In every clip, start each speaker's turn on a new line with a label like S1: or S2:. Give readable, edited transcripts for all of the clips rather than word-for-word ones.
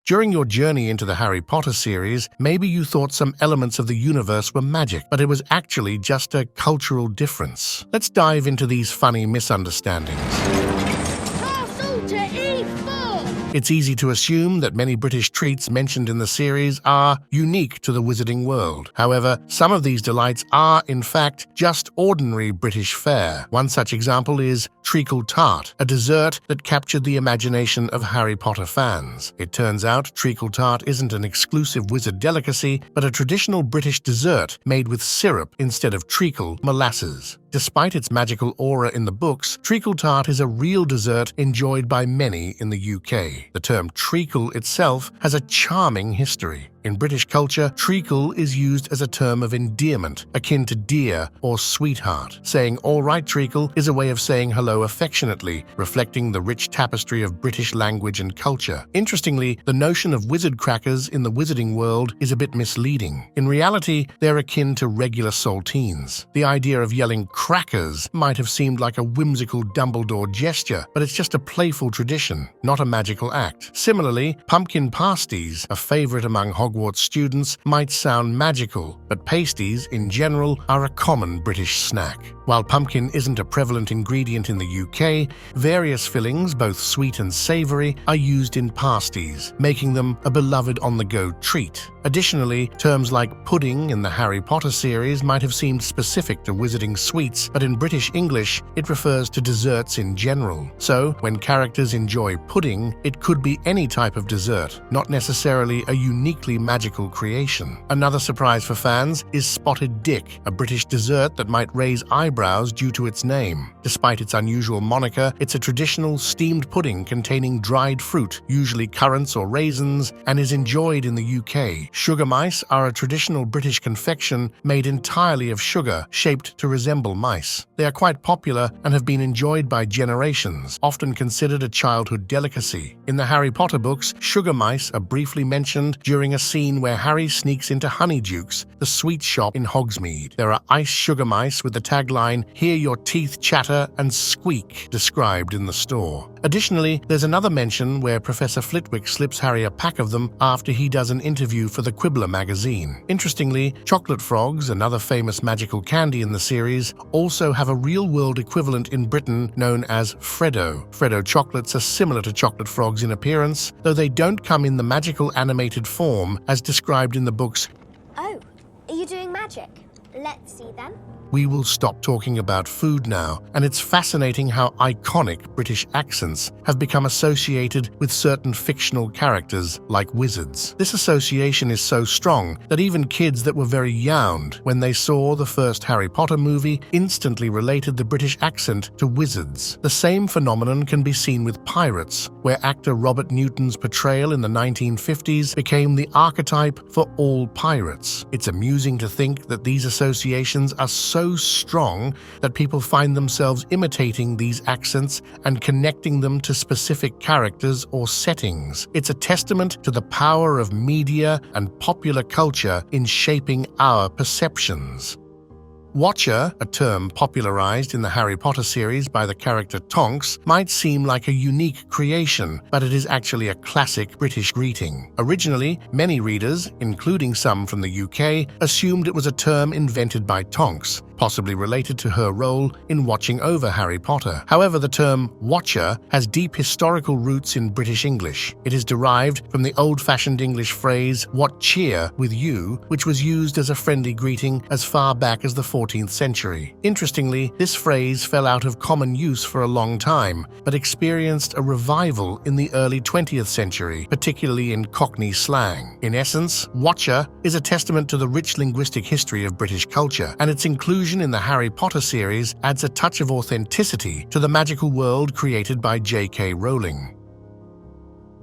S1: During your journey into the Harry Potter series, maybe you thought some elements of the universe were magic, but it was actually just a cultural difference. Let's dive into these funny misunderstandings.
S2: Castle to E4!
S1: It's easy to assume that many British treats mentioned in the series are unique to the wizarding world. However, some of these delights are, in fact, just ordinary British fare. One such example is treacle tart, a dessert that captured the imagination of Harry Potter fans. It turns out treacle tart isn't an exclusive wizard delicacy, but a traditional British dessert made with syrup instead of treacle molasses. Despite its magical aura in the books, treacle tart is a real dessert enjoyed by many in the UK. The term treacle itself has a charming history. In British culture, treacle is used as a term of endearment, akin to dear or sweetheart. Saying "all right, treacle" is a way of saying hello affectionately, reflecting the rich tapestry of British language and culture. Interestingly, the notion of wizard crackers in the wizarding world is a bit misleading. In reality, they're akin to regular saltines. The idea of yelling "crackers" might have seemed like a whimsical Dumbledore gesture, but it's just a playful tradition, not a magical act. Similarly, pumpkin pasties, a favorite among Hogwarts students, might sound magical, but pasties, in general, are a common British snack. While pumpkin isn't a prevalent ingredient in the UK, various fillings, both sweet and savory, are used in pasties, making them a beloved on-the-go treat. Additionally, terms like pudding in the Harry Potter series might have seemed specific to wizarding sweets, but in British English, it refers to desserts in general. So, when characters enjoy pudding, it could be any type of dessert, not necessarily a uniquely magical creation. Another surprise for fans is spotted dick, a British dessert that might raise eyebrows due to its name. Despite its unusual moniker, it's a traditional steamed pudding containing dried fruit, usually currants or raisins, and is enjoyed in the UK. Sugar mice are a traditional British confection made entirely of sugar, shaped to resemble mice. They are quite popular and have been enjoyed by generations, often considered a childhood delicacy. In the Harry Potter books, sugar mice are briefly mentioned during a scene where Harry sneaks into Honeydukes, the sweet shop in Hogsmeade. There are ice sugar mice with the tagline, "Hear your teeth chatter and squeak," described in the store. Additionally, there's another mention where Professor Flitwick slips Harry a pack of them after he does an interview for the Quibbler magazine. Interestingly, chocolate frogs, another famous magical candy in the series, also have a real-world equivalent in Britain known as Freddo. Freddo chocolates are similar to chocolate frogs in appearance, though they don't come in the magical animated form as described in the books.
S2: Oh, are you doing magic? Let's see then.
S1: We will stop talking about food now, and it's fascinating how iconic British accents have become associated with certain fictional characters like wizards. This association is so strong that even kids that were very young when they saw the first Harry Potter movie instantly related the British accent to wizards. The same phenomenon can be seen with pirates, where actor Robert Newton's portrayal in the 1950s became the archetype for all pirates. It's amusing to think that these associations are so strong that people find themselves imitating these accents and connecting them to specific characters or settings. It's a testament to the power of media and popular culture in shaping our perceptions. Watcher, a term popularized in the Harry Potter series by the character Tonks, might seem like a unique creation, but it is actually a classic British greeting. Originally, many readers, including some from the UK, assumed it was a term invented by Tonks, possibly related to her role in watching over Harry Potter. However, the term Watcher has deep historical roots in British English. It is derived from the old-fashioned English phrase, "What cheer with you," which was used as a friendly greeting as far back as the 14th century. Interestingly, this phrase fell out of common use for a long time, but experienced a revival in the early 20th century, particularly in Cockney slang. In essence, Watcher is a testament to the rich linguistic history of British culture, and its inclusion in the Harry Potter series adds a touch of authenticity to the magical world created by J.K. Rowling.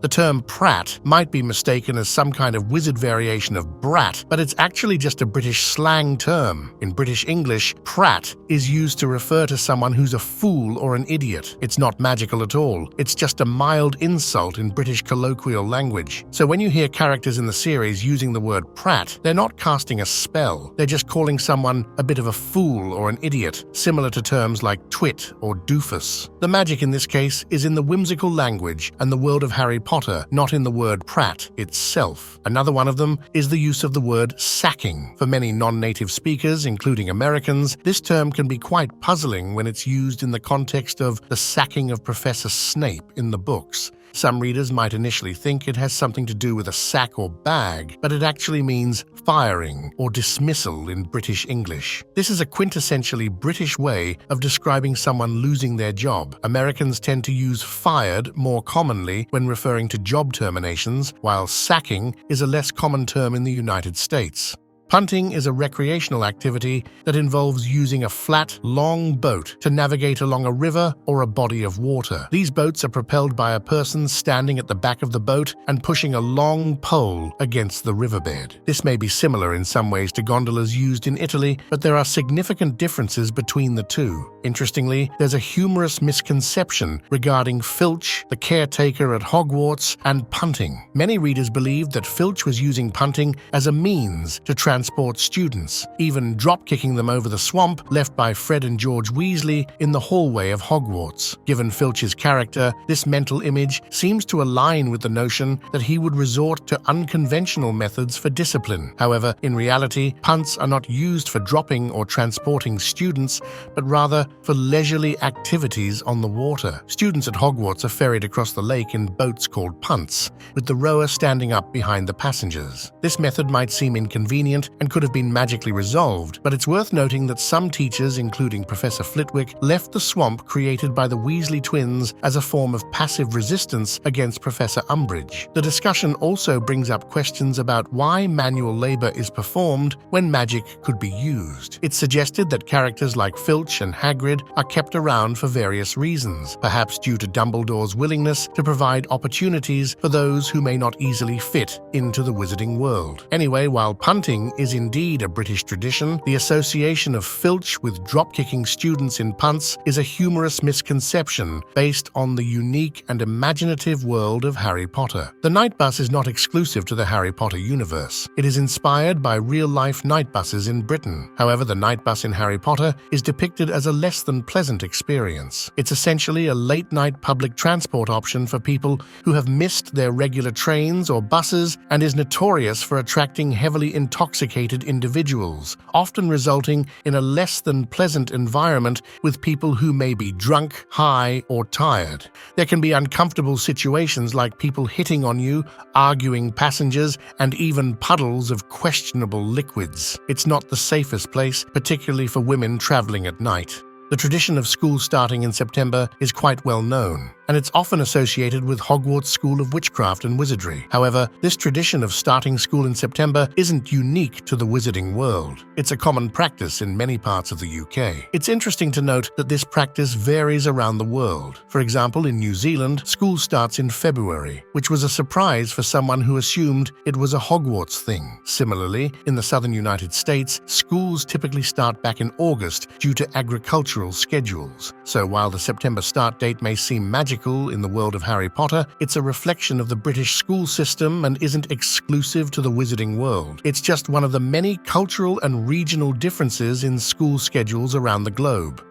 S1: The term prat might be mistaken as some kind of wizard variation of brat, but it's actually just a British slang term. In British English, prat is used to refer to someone who's a fool or an idiot. It's not magical at all. It's just a mild insult in British colloquial language. So when you hear characters in the series using the word prat, they're not casting a spell. They're just calling someone a bit of a fool or an idiot, similar to terms like twit or doofus. The magic in this case is in the whimsical language and the world of Harry Potter, not in the word Pratt itself. Another one of them is the use of the word sacking. For many non-native speakers, including Americans, this term can be quite puzzling when it's used in the context of the sacking of Professor Snape in the books. Some readers might initially think it has something to do with a sack or bag, but it actually means firing or dismissal in British English. This is a quintessentially British way of describing someone losing their job. Americans tend to use fired more commonly when referring to job terminations, while sacking is a less common term in the United States. Punting is a recreational activity that involves using a flat, long boat to navigate along a river or a body of water. These boats are propelled by a person standing at the back of the boat and pushing a long pole against the riverbed. This may be similar in some ways to gondolas used in Italy, but there are significant differences between the two. Interestingly, there's a humorous misconception regarding Filch, the caretaker at Hogwarts, and punting. Many readers believed that Filch was using punting as a means to transport students, even drop-kicking them over the swamp left by Fred and George Weasley in the hallway of Hogwarts. Given Filch's character, this mental image seems to align with the notion that he would resort to unconventional methods for discipline. However, in reality, punts are not used for dropping or transporting students, but rather for leisurely activities on the water. Students at Hogwarts are ferried across the lake in boats called punts, with the rower standing up behind the passengers. This method might seem inconvenient and could have been magically resolved, but it's worth noting that some teachers, including Professor Flitwick, left the swamp created by the Weasley twins as a form of passive resistance against Professor Umbridge. The discussion also brings up questions about why manual labor is performed when magic could be used. It's suggested that characters like Filch and Hagrid are kept around for various reasons, perhaps due to Dumbledore's willingness to provide opportunities for those who may not easily fit into the wizarding world. Anyway, while punting is indeed a British tradition, the association of Filch with drop-kicking students in punts is a humorous misconception based on the unique and imaginative world of Harry Potter. The night bus is not exclusive to the Harry Potter universe. It is inspired by real-life night buses in Britain. However, the night bus in Harry Potter is depicted as a less than pleasant experience. It's essentially a late-night public transport option for people who have missed their regular trains or buses and is notorious for attracting heavily intoxicated individuals, often resulting in a less than pleasant environment with people who may be drunk, high, or tired. There can be uncomfortable situations like people hitting on you, arguing passengers, and even puddles of questionable liquids. It's not the safest place, particularly for women traveling at night. The tradition of school starting in September is quite well known, and it's often associated with Hogwarts School of Witchcraft and Wizardry. However, this tradition of starting school in September isn't unique to the wizarding world. It's a common practice in many parts of the UK. It's interesting to note that this practice varies around the world. For example, in New Zealand, school starts in February, which was a surprise for someone who assumed it was a Hogwarts thing. Similarly, in the southern United States, schools typically start back in August due to agricultural schedules. So while the September start date may seem magical in the world of Harry Potter, it's a reflection of the British school system and isn't exclusive to the wizarding world. It's just one of the many cultural and regional differences in school schedules around the globe.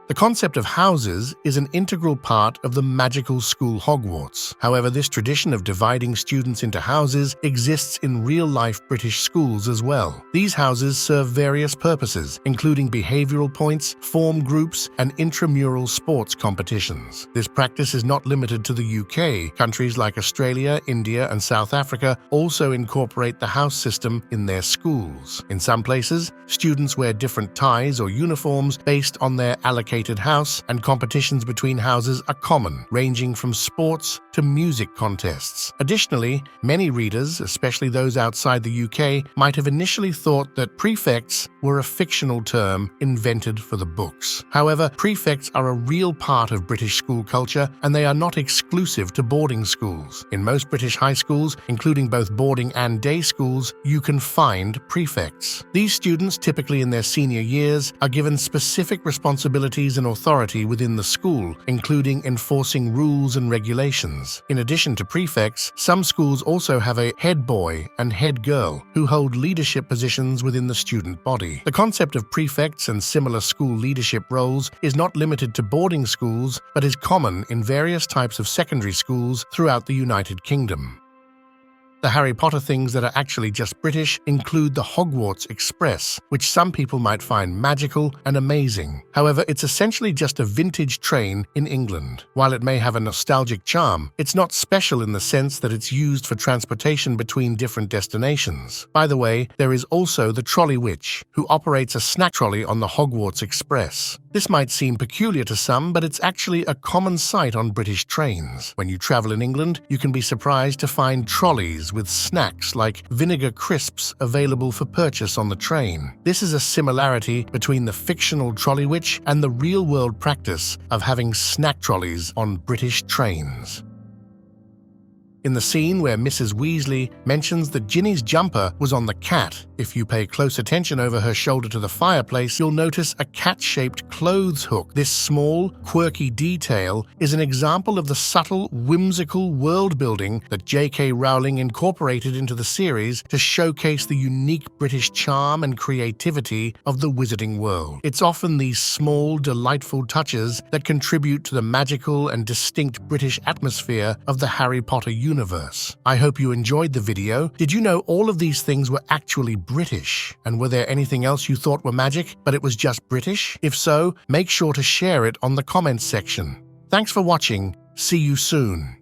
S1: The concept of houses is an integral part of the magical school Hogwarts. However, this tradition of dividing students into houses exists in real-life British schools as well. These houses serve various purposes, including behavioral points, form groups, and intramural sports competitions. This practice is not limited to the UK. Countries like Australia, India, and South Africa also incorporate the house system in their schools. In some places, students wear different ties or uniforms based on their allocated house, and competitions between houses are common, ranging from sports to music contests. Additionally, many readers, especially those outside the UK, might have initially thought that prefects were a fictional term invented for the books. However, prefects are a real part of British school culture, and they are not exclusive to boarding schools. In most British high schools, including both boarding and day schools, you can find prefects. These students, typically in their senior years, are given specific responsibilities policies and authority within the school, including enforcing rules and regulations. In addition to prefects, some schools also have a head boy and head girl who hold leadership positions within the student body. The concept of prefects and similar school leadership roles is not limited to boarding schools, but is common in various types of secondary schools throughout the United Kingdom. The Harry Potter things that are actually just British include the Hogwarts Express, which some people might find magical and amazing. However, it's essentially just a vintage train in England. While it may have a nostalgic charm, it's not special in the sense that it's used for transportation between different destinations. By the way, there is also the Trolley Witch, who operates a snack trolley on the Hogwarts Express. This might seem peculiar to some, but it's actually a common sight on British trains. When you travel in England, you can be surprised to find trolleys with snacks like vinegar crisps available for purchase on the train. This is a similarity between the fictional Trolley Witch and the real-world practice of having snack trolleys on British trains. In the scene where Mrs. Weasley mentions that Ginny's jumper was on the cat, if you pay close attention over her shoulder to the fireplace, you'll notice a cat-shaped clothes hook. This small, quirky detail is an example of the subtle, whimsical world-building that J.K. Rowling incorporated into the series to showcase the unique British charm and creativity of the wizarding world. It's often these small, delightful touches that contribute to the magical and distinct British atmosphere of the Harry Potter universe. I hope you enjoyed the video. Did you know all of these things were actually British? And were there anything else you thought were magic, but it was just British? If so, make sure to share it on the comments section. Thanks for watching. See you soon.